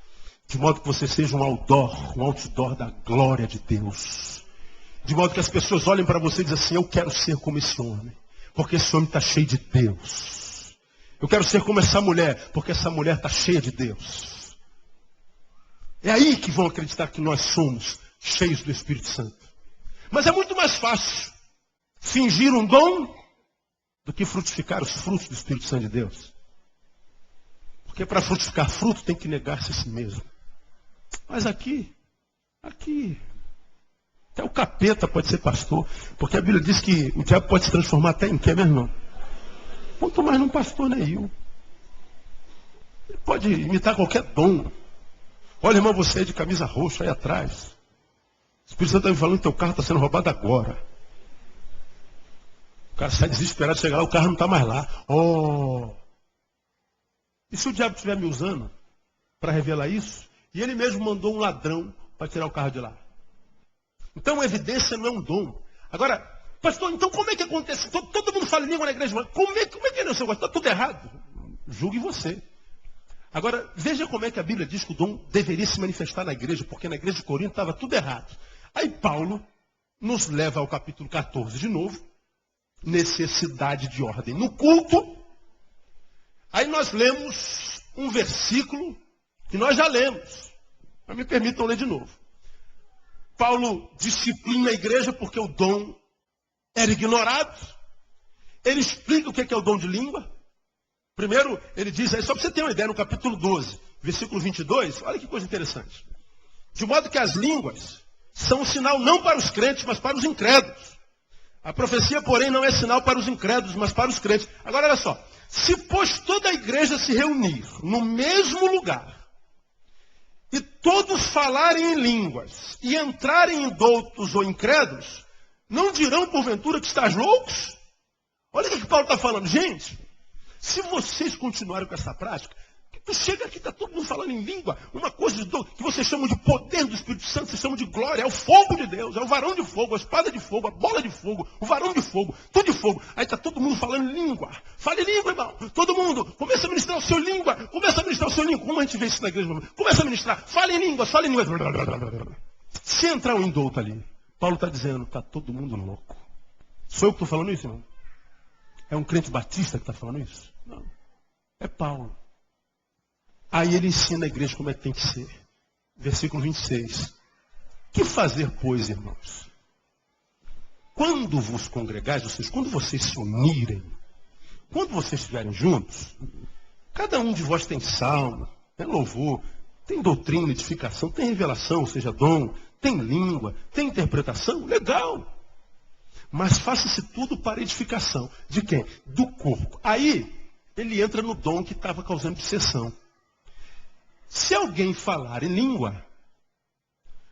de modo que você seja um outdoor da glória de Deus. De modo que as pessoas olhem para você e dizem assim, eu quero ser como esse homem, porque esse homem está cheio de Deus. Eu quero ser como essa mulher, porque essa mulher está cheia de Deus. É aí que vão acreditar que nós somos cheios do Espírito Santo. Mas é muito mais fácil fingir um dom do que frutificar os frutos do Espírito Santo de Deus. Porque para frutificar fruto tem que negar-se a si mesmo. Mas aqui, até o capeta pode ser pastor, porque a Bíblia diz que o diabo pode se transformar até em quê, meu irmão? Quanto mais num pastor Neil. Ele pode imitar qualquer dom. Olha, irmão, você é de camisa roxa aí atrás. O Espírito Santo está me falando que teu carro está sendo roubado agora. O cara sai desesperado, chega lá, o carro não está mais lá. E se o diabo estiver me usando para revelar isso? E ele mesmo mandou um ladrão para tirar o carro de lá. Então a evidência não é um dom. Agora, pastor, então como é que acontece? Todo mundo fala em língua na igreja, mas como é que é esse negócio? Está tudo errado. Julgue você. Agora, veja como é que a Bíblia diz que o dom deveria se manifestar na igreja, porque na igreja de Corinto estava tudo errado. Aí Paulo nos leva ao capítulo 14 de novo, necessidade de ordem no culto. Aí nós lemos um versículo que nós já lemos, mas me permitam ler de novo. Paulo disciplina a igreja porque o dom era ignorado. Ele explica o que é o dom de língua. Primeiro, ele diz aí, só para você ter uma ideia, no capítulo 12, versículo 22, olha que coisa interessante. De modo que as línguas são um sinal não para os crentes, mas para os incrédulos. A profecia, porém, não é sinal para os incrédulos, mas para os crentes. Agora, olha só. Se, pois, toda a igreja se reunir no mesmo lugar, e todos falarem em línguas, e entrarem em doutos ou incrédulos, não dirão, porventura, que estás loucos? Olha o que Paulo está falando. Gente, se vocês continuarem com essa prática, tu chega aqui, está todo mundo falando em língua, uma coisa que vocês chamam de poder do Espírito Santo, vocês chamam de glória, é o fogo de Deus, é o varão de fogo, a espada de fogo, a bola de fogo, o varão de fogo, tudo de fogo. Aí está todo mundo falando em língua. Fale língua, irmão. Todo mundo, começa a ministrar o seu língua, começa a ministrar o seu língua. Como a gente vê isso na igreja, irmão? Começa a ministrar, fale em língua, fale em língua. Se entrar um indouto ali, Paulo está dizendo, está todo mundo louco. Sou eu que estou falando isso, irmão? É um crente batista que está falando isso? Não. É Paulo. Aí ele ensina a igreja como é que tem que ser. Versículo 26. Que fazer, pois, irmãos? Quando vos congregais, ou seja, quando vocês se unirem, quando vocês estiverem juntos, cada um de vós tem salmo, tem louvor, tem doutrina, edificação, tem revelação, ou seja, dom, tem língua, tem interpretação, legal. Mas faça-se tudo para edificação. De quem? Do corpo. Aí, ele entra no dom que estava causando dissensão. Se alguém falar em língua,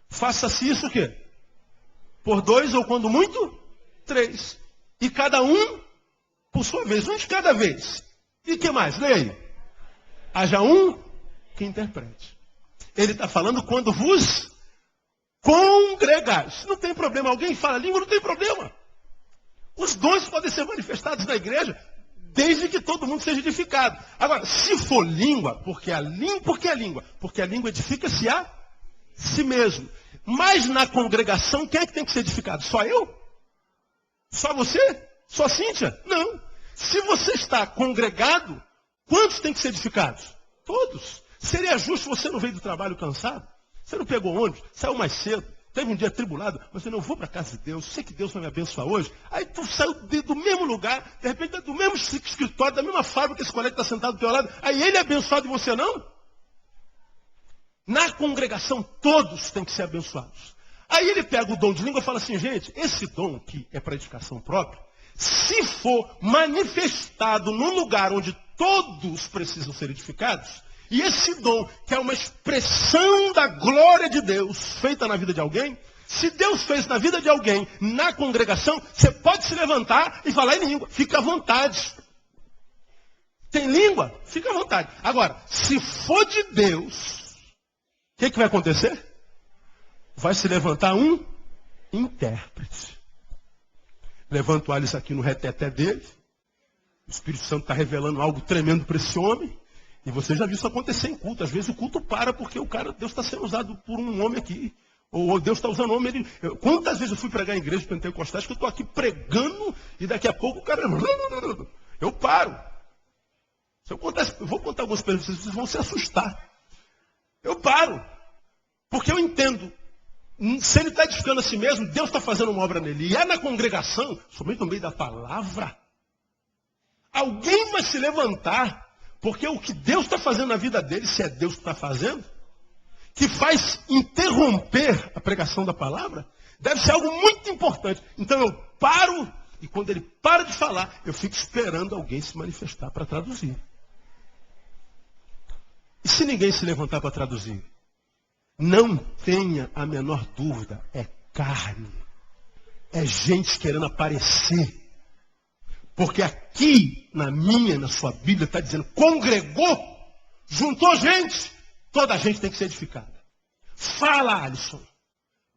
faça-se isso o quê? Por 2 ou quando muito? 3. E cada um, por sua vez, um de cada vez. E o que mais? Leia aí. Haja um que interprete. Ele está falando quando vos congregais. Não tem problema. Alguém fala língua, não tem problema. Os dons podem ser manifestados na igreja, desde que todo mundo seja edificado. Agora, se for língua, porque a língua edifica-se a si mesmo. Mas na congregação, quem é que tem que ser edificado? Só eu? Só você? Só Cíntia? Não. Se você está congregado, quantos tem que ser edificados? Todos. Seria justo você não veio do trabalho cansado? Você não pegou ônibus? Saiu mais cedo? Teve um dia atribulado, você não vou para a casa de Deus, sei que Deus vai me abençoar hoje. Aí tu saiu do mesmo lugar, de repente do mesmo escritório, da mesma fábrica que esse colega está sentado do teu lado, aí ele é abençoado e você não? Na congregação todos têm que ser abençoados. Aí ele pega o dom de língua e fala assim, gente, esse dom que é para edificação própria, se for manifestado num lugar onde todos precisam ser edificados, e esse dom, que é uma expressão da glória de Deus feita na vida de alguém, se Deus fez na vida de alguém, na congregação, você pode se levantar e falar em língua. Fica à vontade. Tem língua? Fica à vontade. Agora, se for de Deus, o que vai acontecer? Vai se levantar um intérprete. Levanta o Alisson aqui no reteté dele. O Espírito Santo está revelando algo tremendo para esse homem. E você já viu isso acontecer em culto. Às vezes o culto para porque Deus está sendo usado por um homem aqui. Ou Deus está usando um homem. Quantas vezes eu fui pregar em igreja pentecostais que eu estou aqui pregando e daqui a pouco o cara... Eu paro. Eu vou contar algumas coisas, vocês vão se assustar. Eu paro. Porque eu entendo. Se ele está edificando a si mesmo, Deus está fazendo uma obra nele. E é na congregação, somente no meio da palavra. Alguém vai se levantar. Porque o que Deus está fazendo na vida dele, se é Deus que está fazendo, que faz interromper a pregação da palavra, deve ser algo muito importante. Então eu paro, e quando ele para de falar, eu fico esperando alguém se manifestar para traduzir. E se ninguém se levantar para traduzir? Não tenha a menor dúvida, é carne. É gente querendo aparecer. Porque aqui, na sua Bíblia, está dizendo, congregou, juntou gente, toda a gente tem que ser edificada. Fala, Alisson.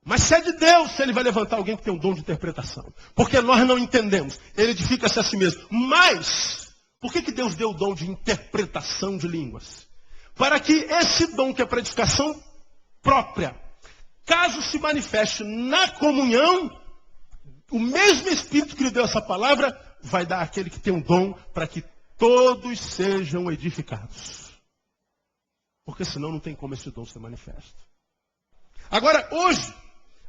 Mas se é de Deus, ele vai levantar alguém que tem um dom de interpretação. Porque nós não entendemos. Ele edifica-se a si mesmo. Mas, por que Deus deu o dom de interpretação de línguas? Para que esse dom que é para edificação própria, caso se manifeste na comunhão, o mesmo Espírito que lhe deu essa palavra, vai dar àquele que tem um dom para que todos sejam edificados. Porque senão não tem como esse dom ser manifesto. Agora, hoje,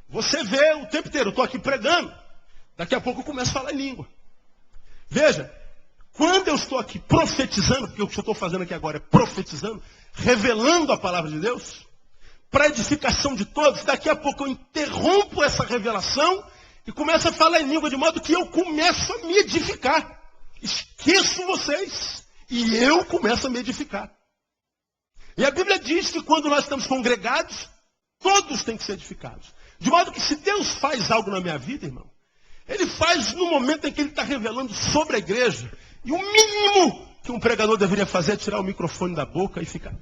você vê o tempo inteiro, eu estou aqui pregando, daqui a pouco eu começo a falar em língua. Veja, quando eu estou aqui profetizando, porque o que eu estou fazendo aqui agora é profetizando, revelando a palavra de Deus, para edificação de todos, daqui a pouco eu interrompo essa revelação e começo a falar em língua de modo que eu começo a me edificar. Esqueço vocês. E eu começo a me edificar. E a Bíblia diz que quando nós estamos congregados, todos têm que ser edificados. De modo que se Deus faz algo na minha vida, irmão, Ele faz no momento em que Ele está revelando sobre a igreja. E o mínimo que um pregador deveria fazer é tirar o microfone da boca e ficar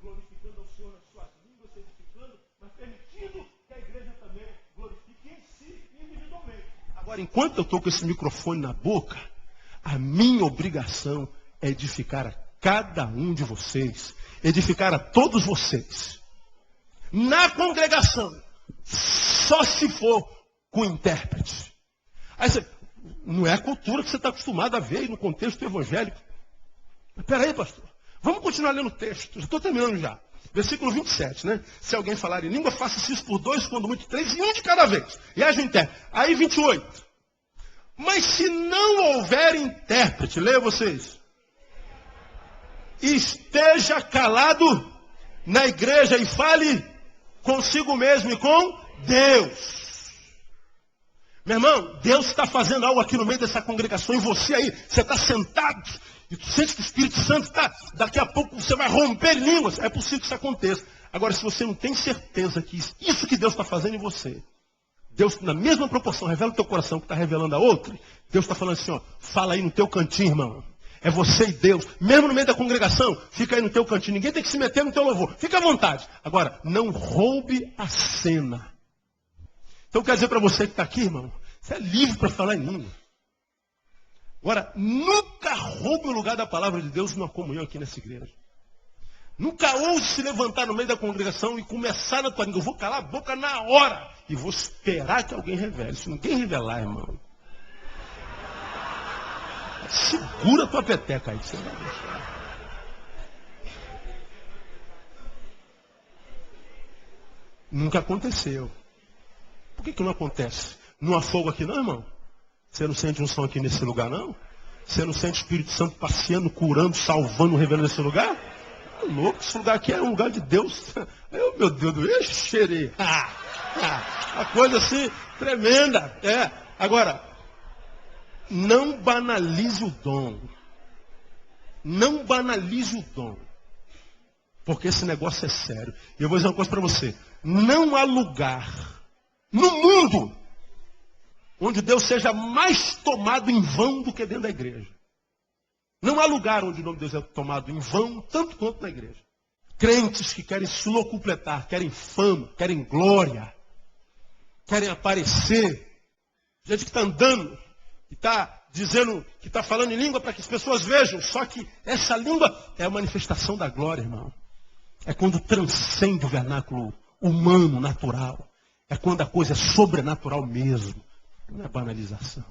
glorificando ao Senhor nas suas línguas, edificando, mas permitindo que a igreja também glorifique em si, individualmente. Agora, enquanto eu estou com esse microfone na boca, a minha obrigação é edificar a cada um de vocês, edificar a todos vocês. Na congregação, só se for com intérprete. Aí você, não é a cultura que você está acostumado a ver aí no contexto evangélico. Mas peraí, pastor, vamos continuar lendo o texto. Já estou terminando já. Versículo 27, né? Se alguém falar em língua, faça isso por 2, quando muito 3, e um de cada vez. E haja intérprete. Aí 28. Mas se não houver intérprete, leia vocês. Esteja calado na igreja e fale consigo mesmo e com Deus. Meu irmão, Deus está fazendo algo aqui no meio dessa congregação. E você aí, você está sentado. E tu sente que o Espírito Santo está. Daqui a pouco você vai romper línguas. É possível que isso aconteça. Agora, se você não tem certeza que isso que Deus está fazendo em você, Deus, na mesma proporção, revela o teu coração que está revelando a outro. Deus está falando assim, ó, fala aí no teu cantinho, irmão. É você e Deus. Mesmo no meio da congregação, fica aí no teu cantinho. Ninguém tem que se meter no teu louvor. Fica à vontade. Agora, não roube a cena. Então, quer dizer para você que está aqui, irmão, você é livre para falar em língua. Agora, nunca roube o lugar da palavra de Deus numa comunhão aqui nessa igreja. Nunca ouse se levantar no meio da congregação e começar na tua língua. Eu vou calar a boca na hora e vou esperar que alguém revele. Se ninguém revelar, irmão, segura a tua peteca aí que você vai deixar. Nunca aconteceu. Por que não acontece? Não há fogo aqui não, irmão? Você não sente unção aqui nesse lugar, não? Você não sente o Espírito Santo passeando, curando, salvando, revelando esse lugar? É louco, esse lugar aqui é um lugar de Deus. Eu, meu Deus do céu, uma coisa assim, tremenda. É. Agora, não banalize o dom. Não banalize o dom. Porque esse negócio é sério. E eu vou dizer uma coisa para você. Não há lugar no mundo onde Deus seja mais tomado em vão do que dentro da igreja. Não há lugar onde o nome de Deus é tomado em vão, tanto quanto na igreja. Crentes que querem se locupletar, querem fama, querem glória, querem aparecer. Gente que está andando, que está dizendo, que está falando em língua para que as pessoas vejam. Só que essa língua é a manifestação da glória, irmão. É quando transcende o vernáculo humano, natural. É quando a coisa é sobrenatural mesmo. Não é banalização.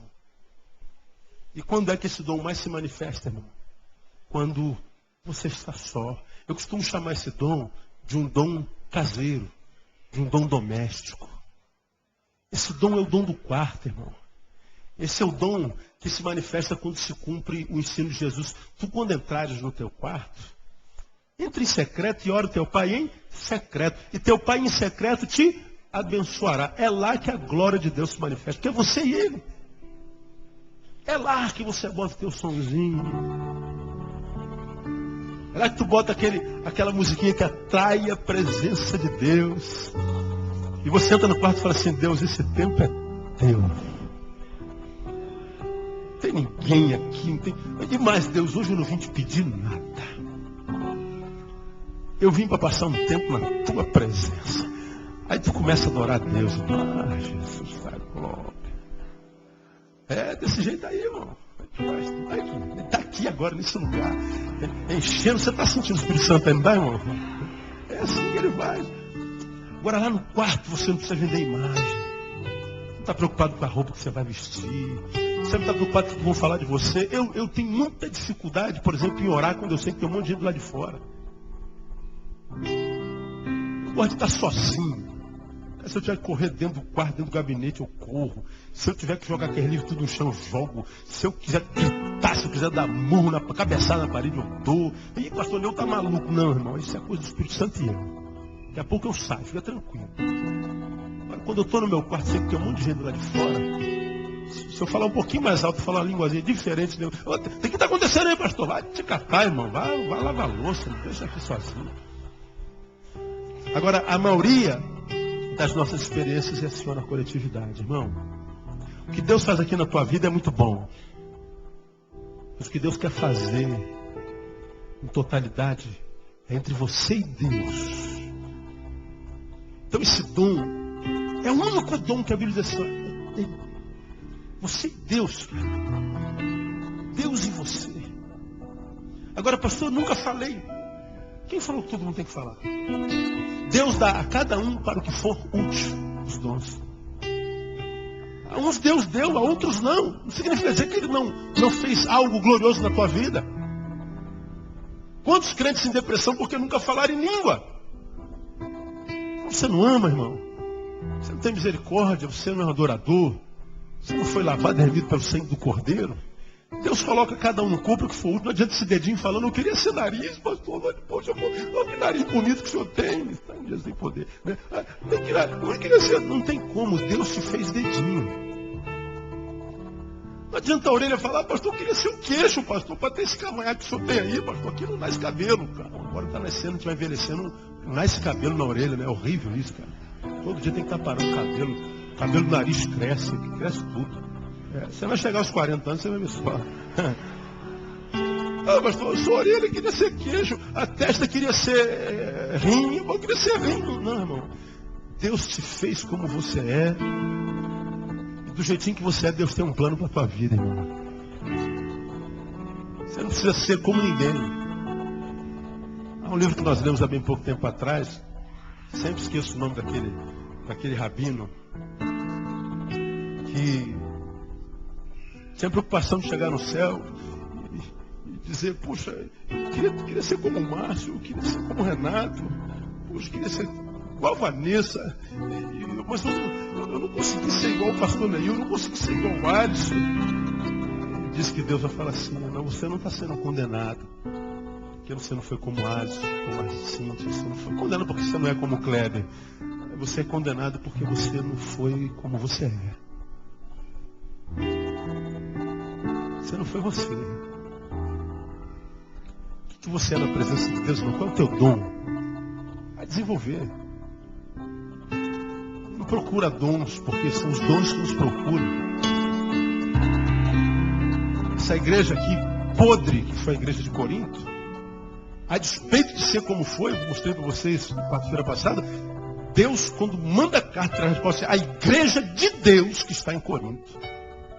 E quando é que esse dom mais se manifesta, irmão? Quando você está só. Eu costumo chamar esse dom de um dom caseiro, de um dom doméstico. Esse dom é o dom do quarto, irmão. Esse é o dom que se manifesta quando se cumpre o ensino de Jesus. Tu, quando entrares no teu quarto, entra em secreto e ora o teu pai em secreto. E teu pai em secreto te abençoará. É lá que a glória de Deus se manifesta. Porque é você e ele. É lá que você bota o teu somzinho. É lá que tu bota aquela musiquinha que atrai a presença de Deus. E você entra no quarto e fala assim, Deus, esse tempo é teu. Não tem ninguém aqui. Não tem... E mais, Deus, hoje eu não vim te pedir nada. Eu vim para passar um tempo na tua presença. Aí tu começa a adorar a Deus. Ah, Jesus, da glória. É desse jeito aí, irmão. Ele está aqui agora, nesse lugar. Enchendo. Você está sentindo o Espírito Santo aí, não está, irmão? É assim que ele vai. Agora lá no quarto você não precisa vender imagem. Não está preocupado com a roupa que você vai vestir. Você não está preocupado com o que vão falar de você. Eu tenho muita dificuldade, por exemplo, em orar quando eu sei que tem um monte de gente lá de fora. Eu gosto de estar sozinho. Se eu tiver que correr dentro do quarto, dentro do gabinete, eu corro. Se eu tiver que jogar aquele livro tudo no chão, eu jogo. Se eu quiser gritar, se eu quiser dar murro, cabeçada na parede, eu dou. E pastor, eu tá maluco. Não, irmão, isso é coisa do Espírito Santo e eu. Daqui a pouco eu saio, fica tranquilo. Agora, quando eu estou no meu quarto, sei que tem um monte de gente lá de fora. Se eu falar um pouquinho mais alto, falar uma linguazinha diferente, tem que estar acontecendo aí, pastor. Vai te catar, irmão. Vai lavar a louça, não deixa aqui sozinho. Agora, a maioria das nossas experiências é assim na coletividade, irmão. O que Deus faz aqui na tua vida é muito bom. Mas o que Deus quer fazer em totalidade é entre você e Deus. Então esse dom é o único dom que a Bíblia diz assim: você e Deus, cara. Deus e você. Agora, pastor, eu nunca falei. Quem falou que todo mundo tem que falar? Deus dá a cada um para o que for útil os dons. A uns Deus deu, a outros não. Não significa dizer que Ele não fez algo glorioso na tua vida. Quantos crentes em depressão porque nunca falaram em língua? Você não ama, irmão? Você não tem misericórdia? Você não é um adorador? Você não foi lavado e remido pelo sangue do Cordeiro? Deus coloca cada um no corpo que for útil. Não adianta esse dedinho falando: eu queria ser nariz, pastor. Poxa, que nariz bonito que o senhor tem. Está em dias sem poder. Né? Eu queria ser. Não tem como. Deus te fez dedinho. Não adianta a orelha falar: pastor, eu queria ser o queixo, pastor, para ter esse cavanhaque que o senhor tem aí, pastor. Aqui não nasce cabelo, cara. Agora está nascendo, a gente vai envelhecendo, nasce cabelo na orelha, né? É horrível isso, cara. Todo dia tem que estar parando o cabelo. O cabelo do nariz cresce tudo. Você vai chegar aos 40 anos, você vai ver só. Pastor, sua orelha queria ser queijo, a testa queria ser rim, eu queria ser rim. Não, irmão. Deus te fez como você é. E do jeitinho que você é, Deus tem um plano para a tua vida, irmão. Você não precisa ser como ninguém. Há um livro que nós lemos há bem pouco tempo atrás. Sempre esqueço o nome daquele rabino que tinha preocupação de chegar no céu e dizer: puxa, eu queria ser como o Márcio, eu queria ser como o Renato, puxa, eu queria ser igual a Vanessa, mas eu não consegui ser igual o pastor Neil, eu não consegui ser igual o Alisson. Diz que Deus vai falar assim: não, você não está sendo condenado, porque você não foi como o Alisson, como a Cíntia, você não foi condenado porque você não é como o Kleber, você é condenado porque você não foi como você é. Você não foi você. O que você é na presença de Deus? Qual é o teu dom? Vai desenvolver. Não procura dons, porque são os dons que nos procuram. Essa igreja aqui, podre, que foi a igreja de Corinto, a despeito de ser como foi, eu mostrei para vocês quarta-feira passada, Deus, quando manda a carta, traz a resposta: a igreja de Deus que está em Corinto.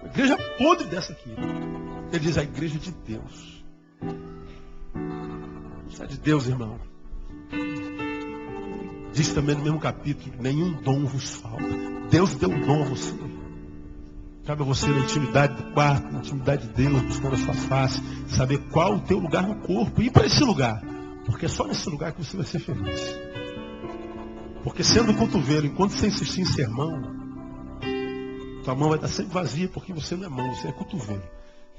A igreja podre dessa aqui. Ele diz: a igreja de Deus. Não é de Deus, irmão. Diz também no mesmo capítulo: nenhum dom vos falta. Deus deu um dom a você. Cabe a você, na intimidade do quarto, na intimidade de Deus, buscando a sua face, saber qual o teu lugar no corpo. E ir para esse lugar. Porque é só nesse lugar que você vai ser feliz. Porque sendo o cotovelo, enquanto você insistir em ser mão, tua mão vai estar sempre vazia, porque você não é mão, você é cotovelo.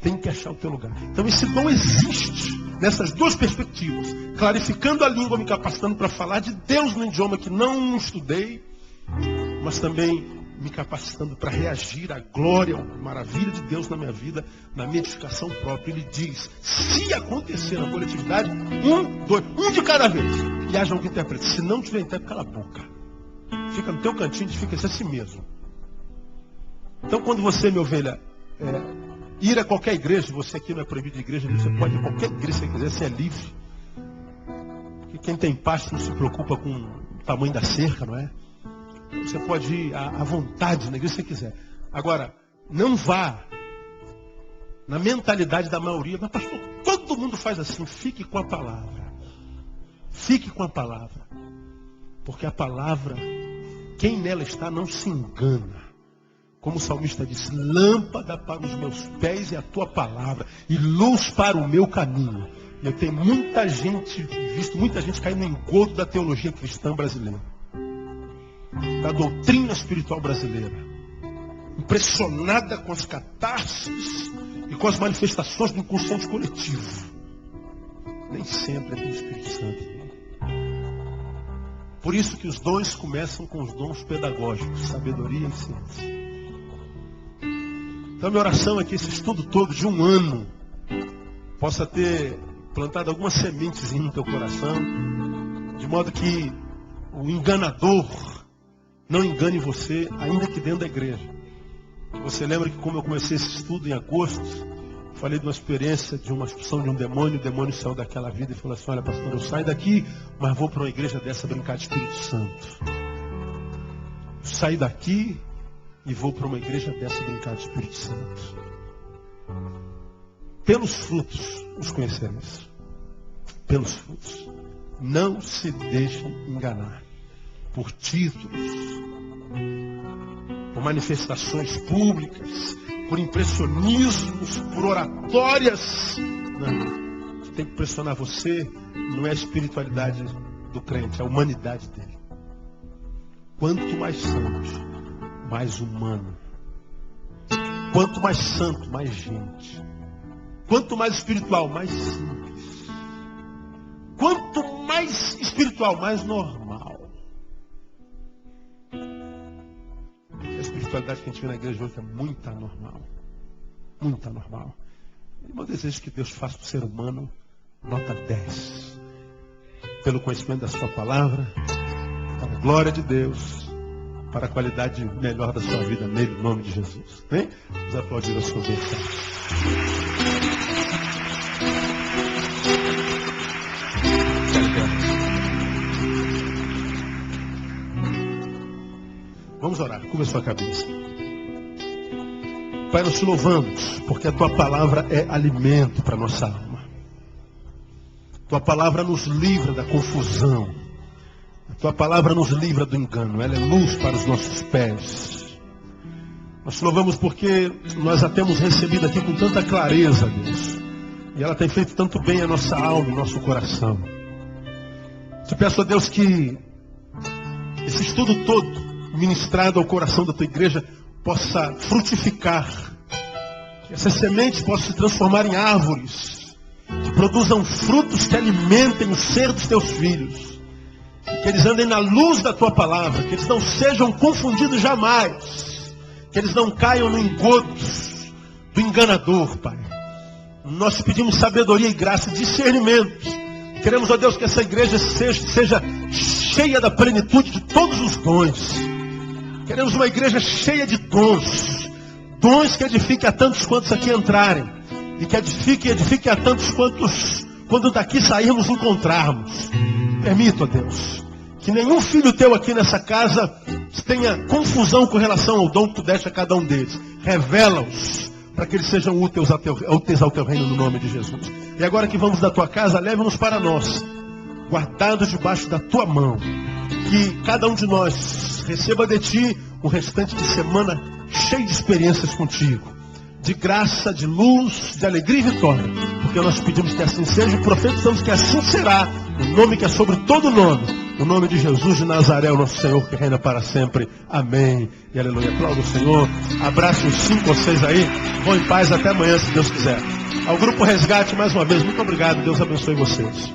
Tem que achar o teu lugar. Então esse dom existe nessas duas perspectivas. Clarificando a língua, me capacitando para falar de Deus no idioma que não estudei, mas também me capacitando para reagir à glória, à maravilha de Deus na minha vida, na minha edificação própria. Ele diz: se acontecer na coletividade, um de cada vez, e haja um que interprete. Se não tiver intérprete, cala a boca. Fica no teu cantinho, edifica-se a si mesmo. Então, quando você, minha ovelha, ir a qualquer igreja, você aqui não é proibido de igreja, você pode ir a qualquer igreja que você quiser, você é livre. Porque quem tem pasto não se preocupa com o tamanho da cerca, não é? Você pode ir à vontade na igreja que você quiser. Agora, não vá na mentalidade da maioria: mas pastor, todo mundo faz assim. Fique com a palavra. Fique com a palavra. Porque a palavra, quem nela está, não se engana. Como o salmista disse: lâmpada para os meus pés é a tua palavra, e luz para o meu caminho. Eu tenho visto muita gente cair no engodo da teologia cristã brasileira, da doutrina espiritual brasileira, impressionada com as catarses e com as manifestações do inconsciente coletivo. Nem sempre é do Espírito Santo. Por isso que os dons começam com os dons pedagógicos, sabedoria e ciência. Então, minha oração é que esse estudo todo de um ano possa ter plantado algumas sementes no teu coração, de modo que o enganador não engane você, ainda que dentro da igreja. Você lembra que como eu comecei esse estudo em agosto, falei de uma experiência de uma expulsão de um demônio, o demônio saiu daquela vida e falou assim: olha, pastor, eu saio daqui, mas vou para uma igreja dessa brincar de Espírito Santo. Saí daqui e vou para uma igreja dessa brincar de Espírito Santo. Pelos frutos os conhecereis. Pelos frutos. Não se deixem enganar por títulos, por manifestações públicas, por impressionismos, por oratórias. Não. O que tem que impressionar você não é a espiritualidade do crente, é a humanidade dele. Quanto mais santo, mais humano. Quanto mais santo, mais gente. Quanto mais espiritual, mais simples. Quanto mais espiritual, mais normal. A espiritualidade que a gente vê na igreja hoje é muito anormal. Muito anormal. E meu desejo é que Deus faça do ser humano nota 10. Pelo conhecimento da sua palavra, para a glória de Deus, para a qualidade melhor da sua vida nele, em nome de Jesus. Vem? Vamos aplaudir a sua bênção. Vamos orar, curva a sua cabeça. Pai, nós te louvamos, porque a tua palavra é alimento para a nossa alma. Tua palavra nos livra da confusão. A tua palavra nos livra do engano. Ela é luz para os nossos pés. Nós te louvamos porque nós a temos recebido aqui com tanta clareza, Deus. E ela tem feito tanto bem a nossa alma, o nosso coração. Te peço a Deus que esse estudo todo ministrado ao coração da tua igreja possa frutificar. Que essas sementes possam se transformar em árvores que produzam frutos que alimentem o ser dos teus filhos. Que eles andem na luz da tua palavra, que eles não sejam confundidos jamais, que eles não caiam no engodo do enganador, Pai. Nós te pedimos sabedoria e graça, discernimento. Queremos, ó Deus, que essa igreja seja cheia da plenitude de todos os dons. Queremos uma igreja cheia de dons, dons que edifiquem a tantos quantos aqui entrarem, e que edifiquem a tantos quantos, quando daqui sairmos, encontrarmos. Permita, ó Deus, que nenhum filho teu aqui nessa casa tenha confusão com relação ao dom que tu deste a cada um deles. Revela-os, para que eles sejam úteis ao teu reino, no nome de Jesus. E agora que vamos da tua casa, leve-nos para nós, guardados debaixo da tua mão. Que cada um de nós receba de ti um restante de semana cheio de experiências contigo. De graça, de luz, de alegria e vitória. Porque nós pedimos que assim seja e profetizamos que assim será. O nome que é sobre todo nome. O nome de Jesus de Nazaré, o nosso Senhor, que reina para sempre. Amém. E aleluia. Aplauda o Senhor. Abraço uns 5 ou 6 aí. Vão em paz até amanhã, se Deus quiser. Ao Grupo Resgate, mais uma vez, muito obrigado. Deus abençoe vocês.